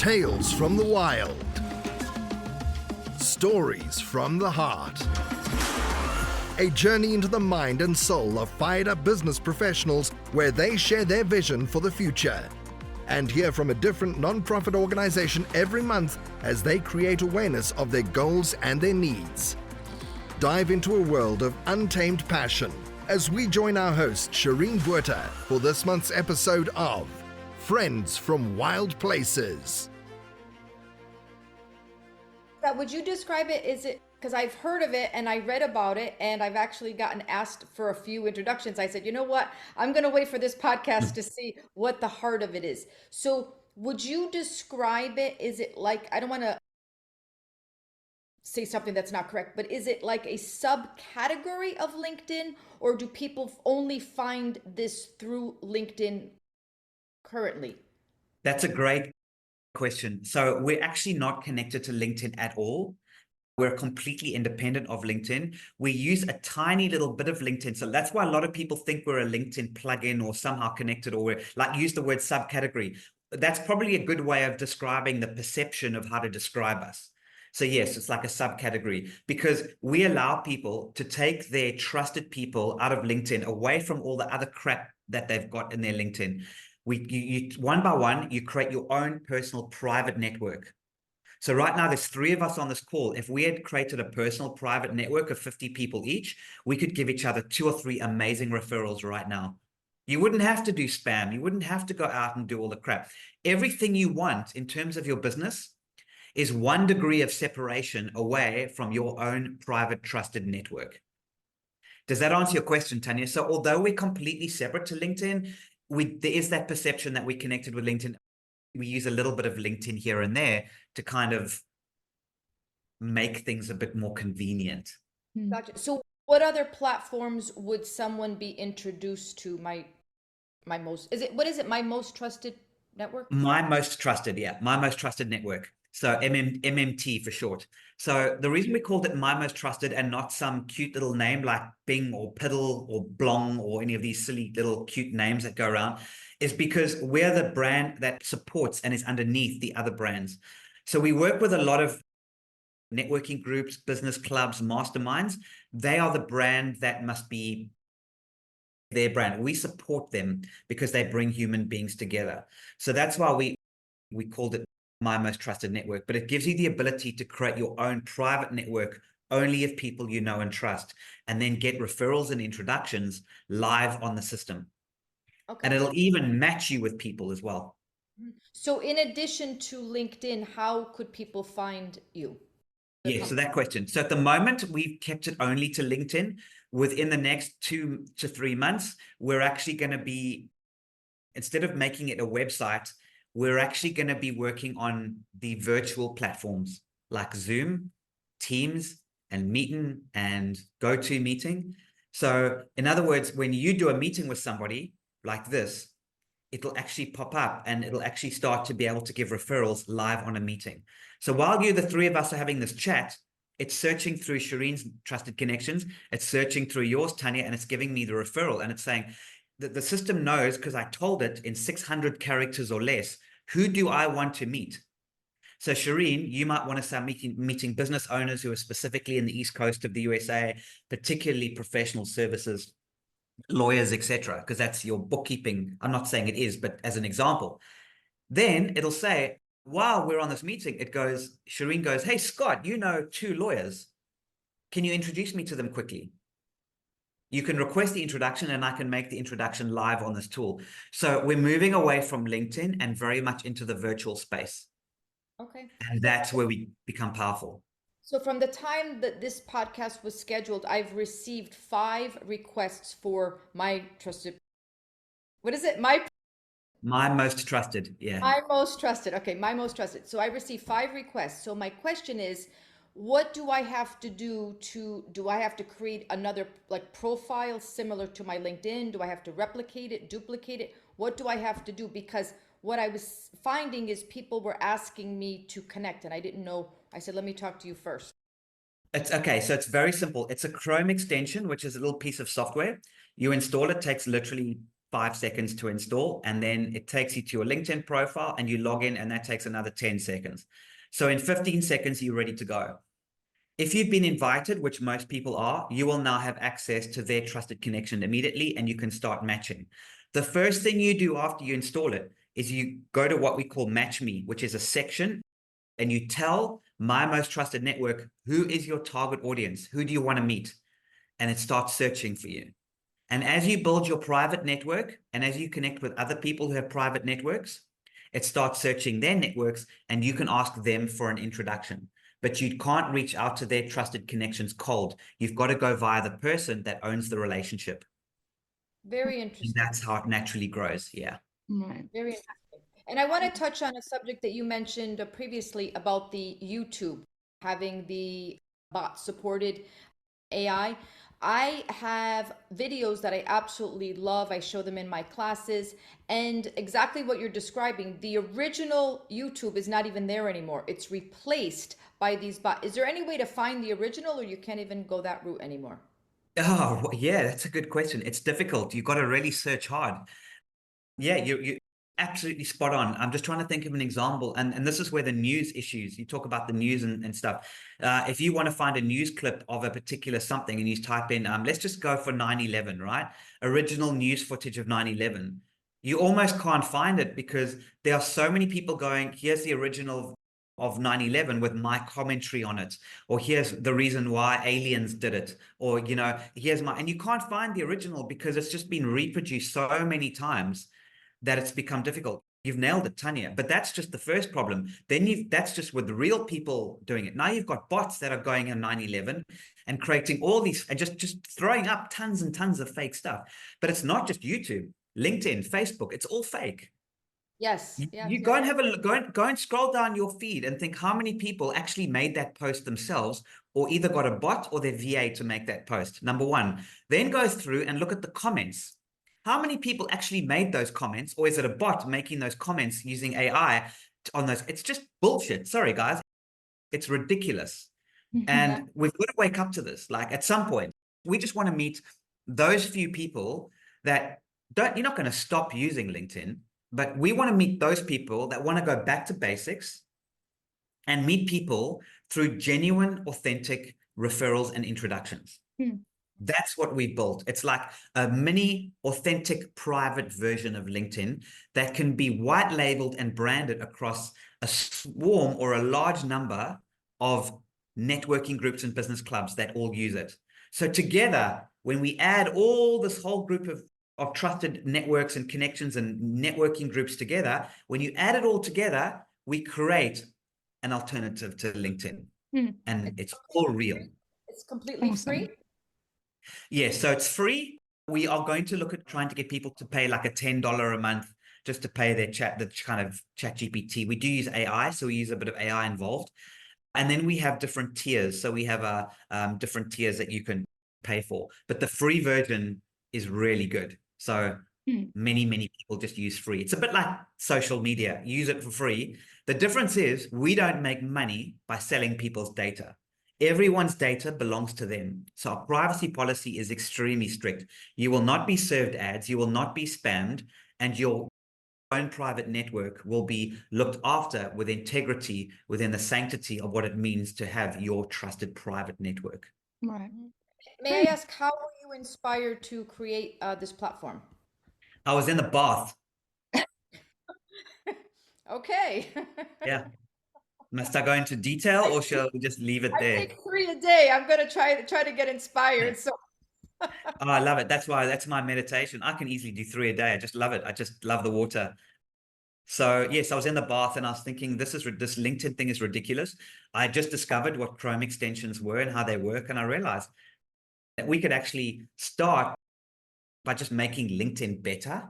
Tales from the wild. Stories from the heart. A journey into the mind and soul of fired-up business professionals where they share their vision for the future. And hear from a different non-profit organization every month as they create awareness of their goals and their needs. Dive into a world of untamed passion as we join our host, Shireen Buerta, for this month's episode of Friends from Wild Places. Would you describe it? Is it, because I've heard of it and I read about it and I've actually gotten asked for a few introductions. I said, you know what? I'm going to wait for this podcast to see what the heart of it is. So would you describe it? Is it like, I don't want to say something that's not correct, but is it like a subcategory of LinkedIn, or do people only find this through LinkedIn currently? That's a great question. So we're actually not connected to LinkedIn at all. We're completely independent of LinkedIn. We use a tiny little bit of LinkedIn. So that's why a lot of people think we're a LinkedIn plugin or somehow connected, or we're like, use the word subcategory. That's probably a good way of describing the perception of how to describe us. So yes, it's like a subcategory because we allow people to take their trusted people out of LinkedIn, away from all the other crap that they've got in their LinkedIn. You one by one, you create your own personal private network. So right now, there's 3 of us on this call. If we had created a personal private network of 50 people each, we could give each other 2 or 3 amazing referrals right now. You wouldn't have to do spam. You wouldn't have to go out and do all the crap. Everything you want in terms of your business is 1 degree of separation away from your own private trusted network. Does that answer your question, Tanya? So although we're completely separate to LinkedIn, there is that perception that we're connected with LinkedIn. We use a little bit of LinkedIn here and there to kind of make things a bit more convenient. Gotcha. So what other platforms would someone be introduced to? My most, what is it? My most trusted network? My most trusted, yeah. My most trusted network. So MMT for short. So the reason we called it My Most Trusted and not some cute little name like Bing or Piddle or Blong or any of these silly little cute names that go around is because we're the brand that supports and is underneath the other brands. So we work with a lot of networking groups, business clubs, masterminds. They are the brand that must be their brand. We support them because they bring human beings together. So that's why we called it My Most Trusted Network, but it gives you the ability to create your own private network only of people you know and trust, and then get referrals and introductions live on the system. Okay. And it'll even match you with people as well. So in addition to LinkedIn, how could people find you? Yeah, so that question. So at the moment, we've kept it only to LinkedIn. Within the next 2 to 3 months, we're actually going to be, instead of making it a website, we're actually going to be working on the virtual platforms like Zoom, Teams, and Meeting and GoToMeeting. So in other words, when you do a meeting with somebody like this, it'll actually pop up and it'll actually start to be able to give referrals live on a meeting. So while the 3 of us are having this chat, it's searching through Shireen's trusted connections, it's searching through yours, Tanya, and it's giving me the referral. And it's saying that the system knows, because I told it in 600 characters or less, who do I want to meet? So Shireen, you might want to start meeting business owners who are specifically in the East Coast of the USA, particularly professional services, lawyers, etc., because that's your bookkeeping. I'm not saying it is, but as an example. Then it'll say, while we're on this meeting, Shireen goes, hey, Scott, you know 2 lawyers. Can you introduce me to them quickly? You can request the introduction and I can make the introduction live on this tool. So we're moving away from LinkedIn and very much into the virtual space. Okay. And that's where we become powerful. So from the time that this podcast was scheduled, I've received 5 requests for my trusted. What is it? My most trusted. Yeah. My most trusted. Okay. My most trusted. So I received 5 requests. So my question is, what do I have to do I have to create another like profile similar to my LinkedIn? Do I have to replicate it, duplicate it? What do I have to do? Because what I was finding is people were asking me to connect and I didn't know. I said, let me talk to you first. It's okay. So it's very simple. It's a Chrome extension, which is a little piece of software. You install it, takes literally 5 seconds to install, and then it takes you to your LinkedIn profile and you log in, and that takes another 10 seconds. So in 15 seconds, you're ready to go. If you've been invited, which most people are, you will now have access to their trusted connection immediately, and you can start matching. The first thing you do after you install it is you go to what we call Match Me, which is a section, and you tell My Most Trusted Network, who is your target audience? Who do you want to meet? And it starts searching for you. And as you build your private network, and as you connect with other people who have private networks, it starts searching their networks, and you can ask them for an introduction. But you can't reach out to their trusted connections cold. You've got to go via the person that owns the relationship. Very interesting. And that's how it naturally grows. Yeah. Very interesting. And I want to touch on a subject that you mentioned previously about the YouTube having the bot supported AI. I have videos that I absolutely love. I show them in my classes, and exactly what you're describing, the original YouTube is not even there anymore. It's replaced by these bots. Is there any way to find the original, or you can't even go that route anymore? Oh, yeah, that's a good question. It's difficult. You've got to really search hard. Yeah, you're absolutely spot on. I'm just trying to think of an example. And this is where the news issues, you talk about the news and stuff. If you want to find a news clip of a particular something and you type in, let's just go for 9/11, right? Original news footage of 9/11. You almost can't find it because there are so many people going, here's the original of 9/11 with my commentary on it, or here's the reason why aliens did it, or, here's and you can't find the original because it's just been reproduced so many times that it's become difficult. You've nailed it, Tanya. But that's just the first problem. Then that's just with the real people doing it. Now you've got bots that are going on 9/11 and creating all these and just throwing up tons and tons of fake stuff. But it's not just YouTube, LinkedIn, Facebook. It's all fake. Yes. You go and have a go and scroll down your feed and think how many people actually made that post themselves, or either got a bot or their VA to make that post. Number one. Then go through and look at the comments. How many people actually made those comments, or is it a bot making those comments using AI on those? It's just bullshit. Sorry, guys. It's ridiculous. And we've got to wake up to this. Like at some point, we just want to meet those few people that you're not going to stop using LinkedIn, but we want to meet those people that want to go back to basics and meet people through genuine, authentic referrals and introductions. That's what we built. It's like a mini authentic private version of LinkedIn that can be white labeled and branded across a swarm or a large number of networking groups and business clubs that all use it. So together, when we add all this whole group of trusted networks and connections and networking groups together, when you add it all together, we create an alternative to LinkedIn. And it's all real. It's completely free. Yeah, so it's free. We are going to look at trying to get people to pay like a $10 a month just to pay the kind of chat GPT. We do use AI, so we use a bit of AI involved. And then we have different tiers. So we have different tiers that you can pay for. But the free version is really good. So many people just use free. It's a bit like social media. Use it for free. The difference is we don't make money by selling people's data. Everyone's data belongs to them. So our privacy policy is extremely strict. You will not be served ads. You will not be spammed, and your own private network will be looked after with integrity within the sanctity of what it means to have your trusted private network. Right. May I ask, how were you inspired to create this platform? I was in the bath. Okay. Yeah. Must I go into detail, or shall we just leave it there? I take 3 a day. I'm going to try to get inspired. So oh, I love it. That's my meditation. I can easily do 3 a day. I just love it. I just love the water. So yes, I was in the bath and I was thinking, this LinkedIn thing is ridiculous. I just discovered what Chrome extensions were and how they work. And I realized that we could actually start by just making LinkedIn better.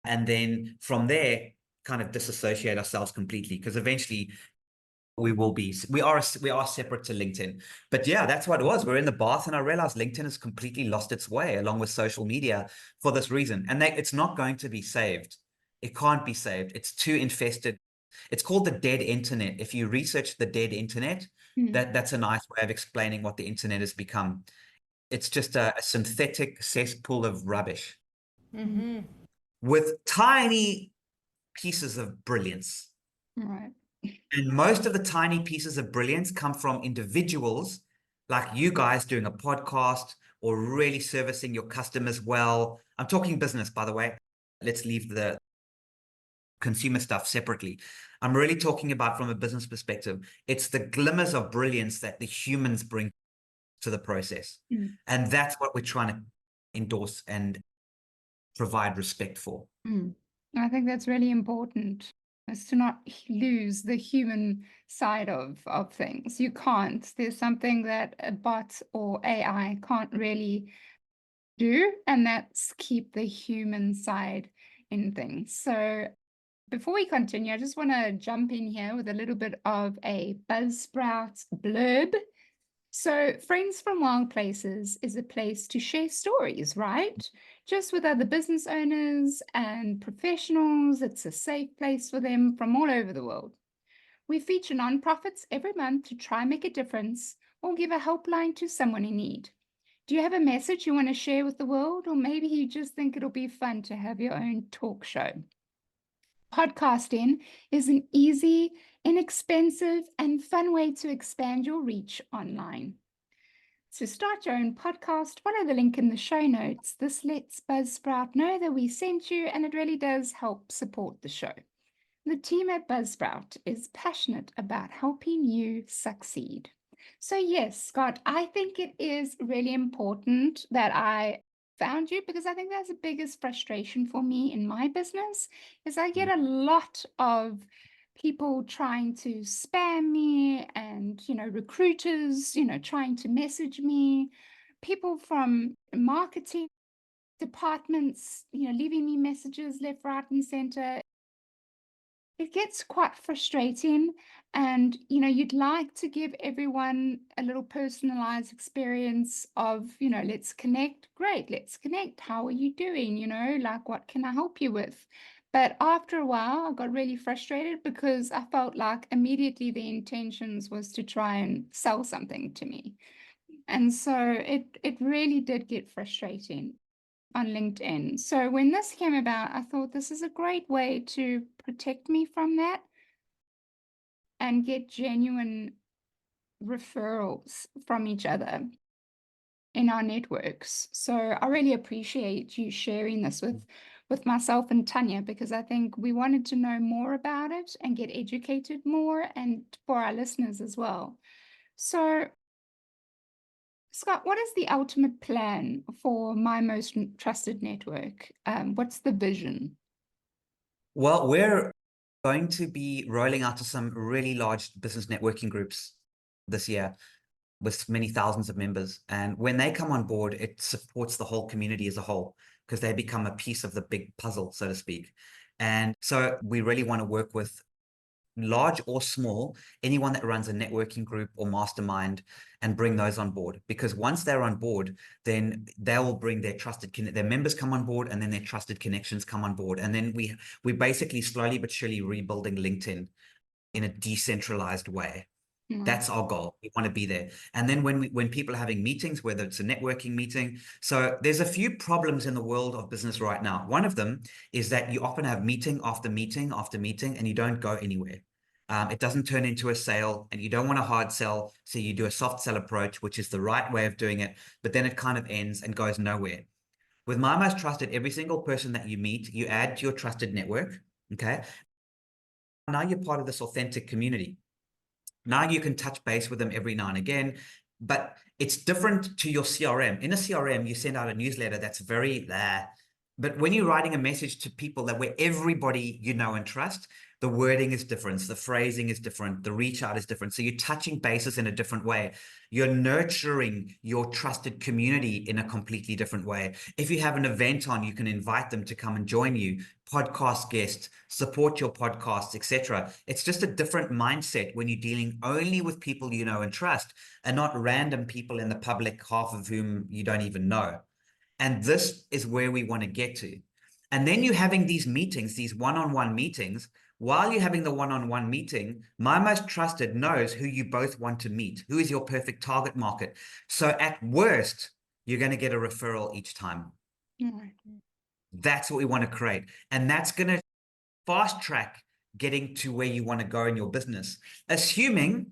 And then from there, kind of disassociate ourselves completely, because eventually we are separate to LinkedIn. But yeah, that's what it was. We're in the bath and I realized LinkedIn has completely lost its way along with social media for this reason. And it's not going to be saved. It can't be saved. It's too infested. It's called the dead internet. If you research the dead internet, that's a nice way of explaining what the internet has become. It's just a synthetic cesspool of rubbish. Mm-hmm. with tiny pieces of brilliance. Right. And most of the tiny pieces of brilliance come from individuals like you guys doing a podcast or really servicing your customers well. I'm talking business, by the way. Let's leave the consumer stuff separately. I'm really talking about from a business perspective. It's the glimmers of brilliance that the humans bring to the process. And that's what we're trying to endorse and provide respect for. I think that's really important, is to not lose the human side of things. You can't. There's something that a bot or AI can't really do, and that's keep the human side in things. So before we continue, I just want to jump in here with a little bit of a Buzzsprout blurb. So Friends from Wild Places is a place to share stories, right? Just with other business owners and professionals. It's a safe place for them from all over the world. We feature nonprofits every month to try and make a difference or give a helpline to someone in need. Do you have a message you want to share with the world? Or maybe you just think it'll be fun to have your own talk show. Podcasting is an easy, inexpensive, and fun way to expand your reach online. To start your own podcast, follow the link in the show notes. This lets Buzzsprout know that we sent you, and it really does help support the show. The team at Buzzsprout is passionate about helping you succeed. So yes, Scott, I think it is really important that I found you, because I think that's the biggest frustration for me in my business is I get a lot of people trying to spam me, and recruiters trying to message me, people from marketing departments leaving me messages left, right, and center. It gets quite frustrating, and you'd like to give everyone a little personalized experience of let's connect. Great, let's connect. How are you doing? Like, what can I help you with? But after a while I got really frustrated, because I felt like immediately the intentions was to try and sell something to me. And so it really did get frustrating on LinkedIn. So when this came about, I thought this is a great way to protect me from that and get genuine referrals from each other in our networks. So I really appreciate you sharing this with myself and Tanya, because I think we wanted to know more about it and get educated more, and for our listeners as well. So Scott, what is the ultimate plan for My Most Trusted Network? What's the vision? Well, we're going to be rolling out to some really large business networking groups this year with many thousands of members. And when they come on board, it supports the whole community as a whole, because they become a piece of the big puzzle, so to speak. And so we really want to work with large or small, anyone that runs a networking group or mastermind, and bring those on board. Because once they're on board, then they'll bring their their members come on board, and then their trusted connections come on board. And then we basically slowly but surely rebuilding LinkedIn in a decentralized way. That's our goal. We want to be there. And then when people are having meetings, whether it's a networking meeting, so there's a few problems in the world of business right now. One of them is that you often have meeting after meeting after meeting, and you don't go anywhere. It doesn't turn into a sale, and you don't want a hard sell. So you do a soft sell approach, which is the right way of doing it, but then it kind of ends and goes nowhere. With My Most Trusted, every single person that you meet, you add to your trusted network. Okay. Now you're part of this authentic community. Now you can touch base with them every now and again, but it's different to your CRM. In a CRM, you send out a newsletter that's very there. But when you're writing a message to people that where everybody you know and trust, the wording is different, the phrasing is different, the reach out is different. So you're touching bases in a different way. You're nurturing your trusted community in a completely different way. If you have an event on, you can invite them to come and join you, podcast guests, support your podcasts, etc. It's just a different mindset when you're dealing only with people you know and trust, and not random people in the public, half of whom you don't even know. And this is where we want to get to. And then you're having these meetings, these one-on-one meetings. While you're having the one-on-one meeting, My Most Trusted knows who you both want to meet, who is your perfect target market. So at worst, you're going to get a referral each time. That's what we want to create. And that's going to fast track getting to where you want to go in your business, assuming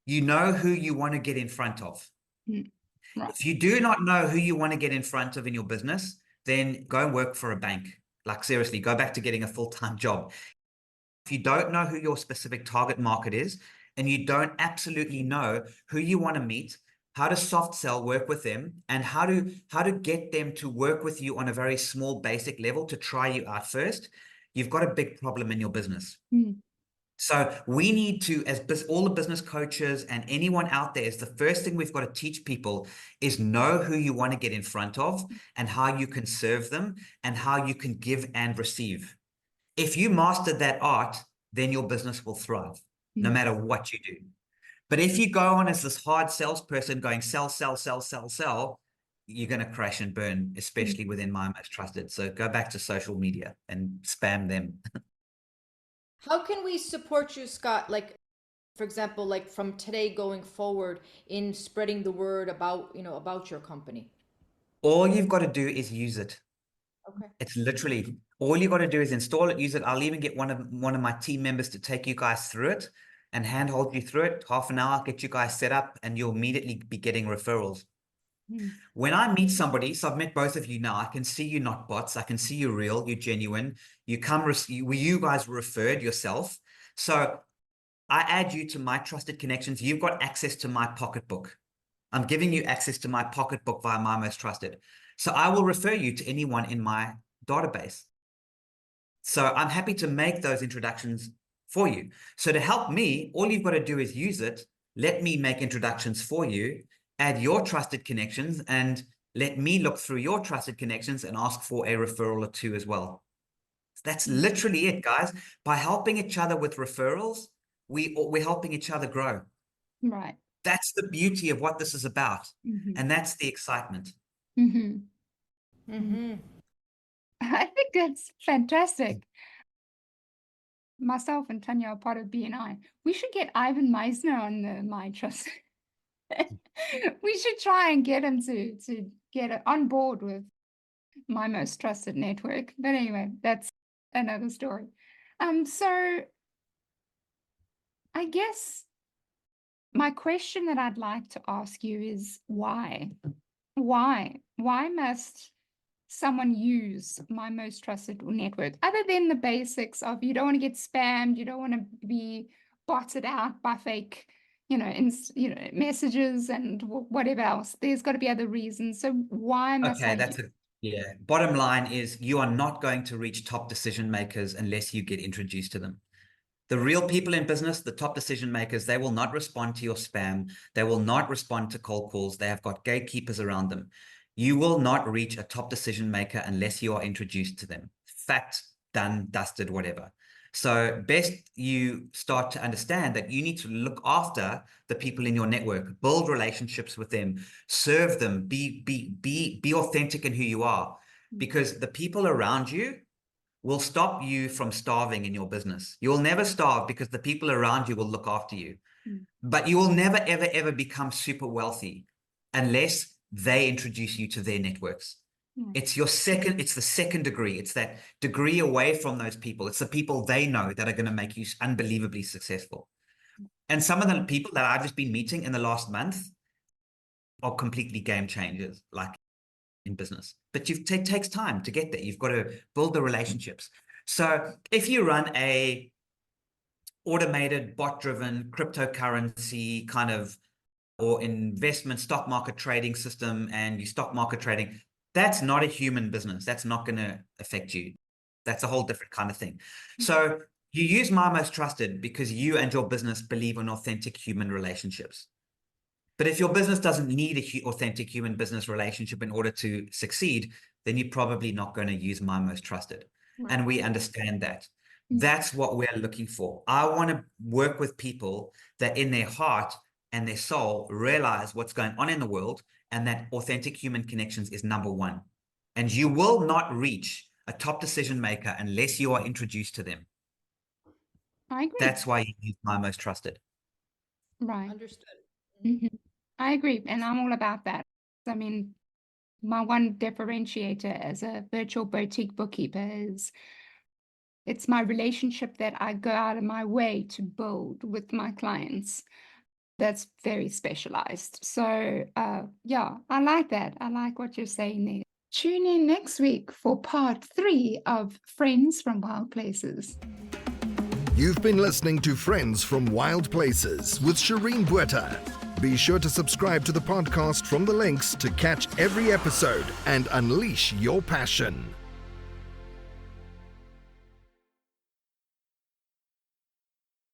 you know who you want to get in front of. Right. If you do not know who you want to get in front of in your business, then go and work for a bank. Like seriously, go back to getting a full-time job. If you don't know who your specific target market is, and you don't absolutely know who you want to meet, how to soft sell, work with them, and how to get them to work with you on a very small basic level to try you out first, you've got a big problem in your business. So we need to, as all the business coaches and anyone out there, is the first thing we've got to teach people is know who you want to get in front of and how you can serve them and how you can give and receive. If you master that art, then your business will thrive, no matter what you do. But if you go on as this hard salesperson going sell, sell, sell, sell, sell, you're going to crash and burn, especially within My Most Trusted. So go back to social media and spam them. How can we support you, Scott? Like, for example, like from today going forward in spreading the word about, about your company? All you've got to do is use it. Okay. It's literally all you got to do is install it, use it. I'll even get one of my team members to take you guys through it and handhold you through it. Half an hour, get you guys set up, and you'll immediately be getting referrals. When I meet somebody, so I've met both of you now, I can see you're not bots. I can see you're real, you're genuine. You guys were referred yourself. So I add you to my trusted connections. You've got access to my pocketbook. I'm giving you access to my pocketbook via My Most Trusted. So I will refer you to anyone in my database. So I'm happy to make those introductions for you. So to help me, all you've got to do is use it. Let me make introductions for you, add your trusted connections, and let me look through your trusted connections and ask for a referral or two as well. That's literally it, guys. By helping each other with referrals, we're helping each other grow. Right. That's the beauty of what this is about. And that's the excitement. I think that's fantastic. Myself and Tanya are part of BNI. We should get Ivan Meisner on the My Trust. We should try and get him to get on board with My Most Trusted network. But anyway, that's another story. So I guess my question that I'd like to ask you is why? Why must someone use My Most Trusted network, other than the basics of you don't want to get spammed, you don't want to be botted out by fake, messages and whatever else. There's got to be other reasons. So why must I use? Yeah. Bottom line is you are not going to reach top decision makers unless you get introduced to them. The real people in business, the top decision makers, they will not respond to your spam. They will not respond to cold calls. They have got gatekeepers around them. You will not reach a top decision maker unless you are introduced to them. Fact, done, dusted, whatever. So best you start to understand that you need to look after the people in your network, build relationships with them, serve them, be authentic in who you are, because the people around you will stop you from starving in your business. You will never starve because the people around you will look after you. But you will never, ever, ever become super wealthy unless they introduce you to their networks. It's the second degree. It's that degree away from those people. It's the people they know that are going to make you unbelievably successful. And some of the people that I've just been meeting in the last month are completely game changers, like in business. But it takes time to get there. You've got to build the relationships. So if you run a automated bot-driven cryptocurrency kind of or investment stock market trading system and you stock market trading, that's not a human business. That's not going to affect you. That's a whole different kind of thing. So you use My Most Trusted because you and your business believe in authentic human relationships. But if your business doesn't need an authentic human business relationship in order to succeed, then you're probably not going to use My Most Trusted. And we understand that. That's what we're looking for. I want to work with people that in their heart and their soul realize what's going on in the world and that authentic human connections is number one. And you will not reach a top decision maker unless you are introduced to them. I agree. That's why you use My Most Trusted. Right. Understood. I agree. And I'm all about that. I mean, My one differentiator as a virtual boutique bookkeeper is it's my relationship that I go out of my way to build with my clients. That's very specialized. So, yeah, I like that. I like what you're saying there. Tune in next week for part 3 of Friends from Wild Places. You've been listening to Friends from Wild Places with Shireen Bueta. Be sure to subscribe to the podcast from the links to catch every episode and unleash your passion.